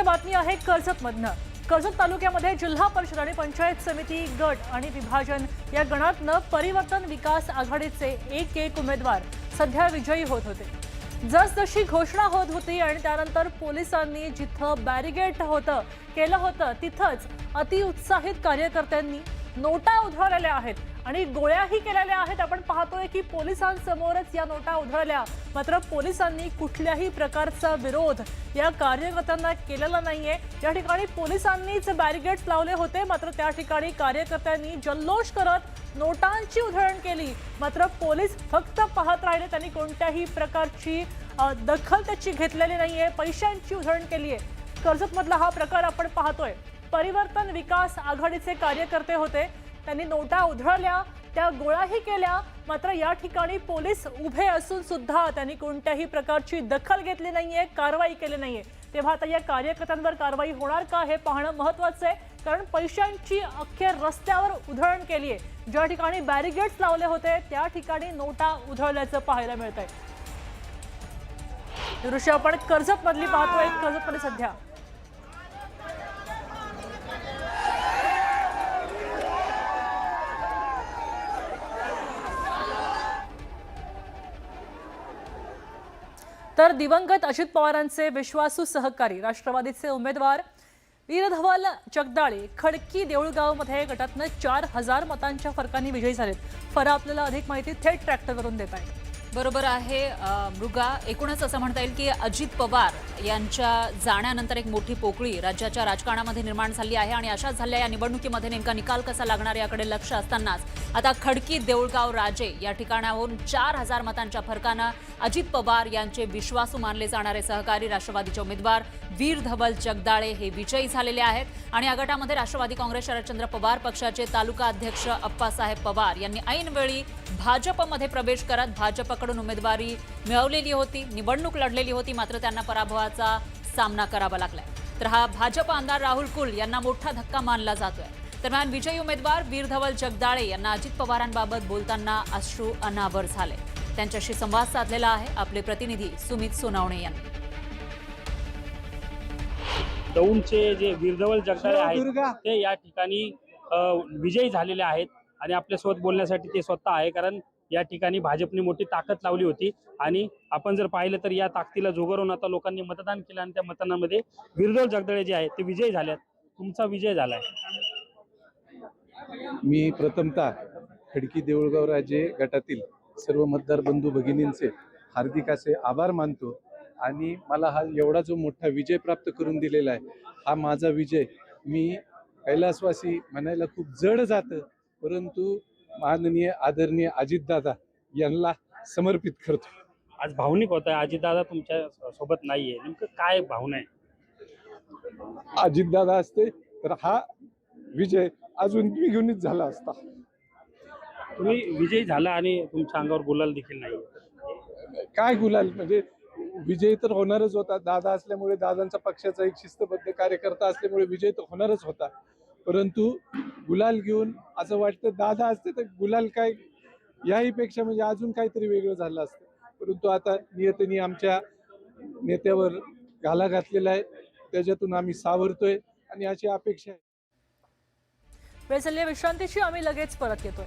त्यानंतर बातमी आहे कर्जतमधनं। कर्जत तालुक्यामध्ये जिल्हा परिषद आणि पंचायत समिती गट आणि विभाजन या गणातनं परिवर्तन विकास आघाडीचे एक उमेदवार सध्या विजयी होत होते। जसजशी घोषणा होत होती आणि त्यानंतर पोलिसांनी जिथं बॅरिगेड केलं होतं तिथंच अतिउत्साहित कार्यकर्त्यांनी नोटा उधळलेल्या आहेत आणि गोळ्याही केलेल्या आहेत। आपण पाहतोय की पोलिसांसमोरच या नोटा उधळल्या, मात्र पोलिसांनी कुठल्याही प्रकारचा विरोध या कार्यकर्त्यांना केलेला नाहीये। या ठिकाणी पोलिसांनीच बॅरिगेड्स लावले होते, मात्र त्या ठिकाणी कार्यकर्त्यांनी जल्लोष करत नोटांची उधळण केली, मात्र पोलीस फक्त पाहत राहिले। त्यांनी कोणत्याही प्रकारची दखल त्याची घेतलेली नाहीये, पैशांची उधळण केली आहे। कर्जतमधला हा प्रकार आपण पाहतोय। परिवर्तन विकास आघाडीचे कार्यकर्ते होते, त्यांनी नोटा उधळल्या, त्या गोळाही केल्या, मात्र या ठिकाणी पोलीस उभे असून सुद्धा त्यांनी कोणत्याही प्रकारची दखल घेतली नाहीये, कारवाई केली नाहीये। तेव्हा आता या कार्यकर्त्यांवर कारवाई होणार का हे पाहणं महत्त्वाचं आहे, कारण पैशांची अखेर रस्त्यावर उधळण केली आहे। ज्या ठिकाणी बॅरिगेड्स लावले होते त्या ठिकाणी नोटा उधळल्याचं पाहायला मिळतंय। दृश्य आपण कर्जतमधली पाहतोय। कर्जतमध्ये सध्या तर दिवंगत अजित पवारांचे विश्वासू सहकारी राष्ट्रवादीचे उमेदवार वीरधवल जगदाळे खडकी देऊळगावमध्ये गटातनं 4000 मतांच्या फरकाने विजयी झालेत। फरा आपल्याला अधिक माहिती थेट ट्रॅक्टरवरून देत आहेत। बरोबर आहे मृगा। एकूणच असं म्हणता येईल की अजित पवार यांच्या जाण्यानंतर एक मोठी पोकळी राज्याच्या राजकारणामध्ये निर्माण झाली आहे आणि अशाच झाल्या या निवडणुकीमध्ये नेमका निकाल कसा लागणार याकडे लक्ष असतानाच आता खडकी देऊळगाव राजे या ठिकाणाहून 4000 मतांच्या फरकानं अजित पवार यांचे विश्वासू मानले जाणारे सहकारी राष्ट्रवादीचे उमेदवार वीरधवल जगदाळे हे विजयी झालेले आहेत। आणि या गटामध्ये राष्ट्रवादी काँग्रेस शरदचंद्र पवार पक्षाचे तालुका अध्यक्ष अप्पासाहेब पवार यांनी ऐनवेळी भाजपमध्ये प्रवेश करत भाजपकडून उमेदवारी मिळवलेली होती, निवडणूक लढलेली होती, मात्र त्यांना पराभवाचा सामना करावा लागलाय। तर हा भाजप आमदार राहुल कुल यांना मोठा धक्का मानला जातोय। दरम्यान विजयी उमेदवार वीरधवल जगदाळे यांना अजित पवारांबाबत बोलताना अश्रू अनावर झाले। त्यांच्याशी संवाद साधलेला आहे आपले प्रतिनिधी सुमित सोनावणे यांनी। दौंडचे जे वीरधवल जगदाळे आहेत ते या ठिकाणी विजयी झालेले आहेत आणि आपल्यासोबत बोलण्यासाठी ते स्वतः आहे, कारण या ठिकाणी भाजपने मोठी ताकद लावली होती आणि आपण जर पाहिलं तर या ताकदीला जोगवून आता लोकांनी मतदान केलं आणि त्या मतदानामध्ये वीरधवल जगदाळे जे आहेत ते विजयी झालेत। तुमचा विजय झालाय। मी प्रथमतः खडकी देऊळगाव राजे गटातील सर्व मतदार बंधू भगिनींचे हार्दिक असे आभार मानतो आणि मला हा एवढा जो मोठा विजय प्राप्त करून दिलेला आहे, हा माझा विजय मी कैलासवासी म्हणायला खूप जड जातं, परंतु माननीय आदरणीय अजितदादा यांना समर्पित करतो। आज भावनिक होत आहे, अजितदादा तुमच्या सोबत नाहीये, नेमकं काय भावना आहे? अजितदादा असते तर हा विजय अजून द्विगुणित झाला असता। तुम्ही विजयी झाला आणि तुमच्या अंगावर गुलाल देखील नाही। काय गुलाल म्हणजे विजय तर होणारच होता। दादा असल्यामुळे, दादांचा पक्षाचा एक शिस्तबद्ध कार्यकर्ता असल्यामुळे विजय तर होणारच होता, परंतु गुलाल घेऊन असं वाटतं दादा असते तर गुलाल काय याही पेक्षा म्हणजे अजून काहीतरी वेगळं झालं असतं, परंतु आता नियतीने आमच्या नेत्यावर घाला घातलेला आहे, त्याच्यातून आम्ही सावरतोय आणि अशी अपेक्षा आहे। वेळ झाली विश्रांतीची, आम्ही लगेच परत येतोय।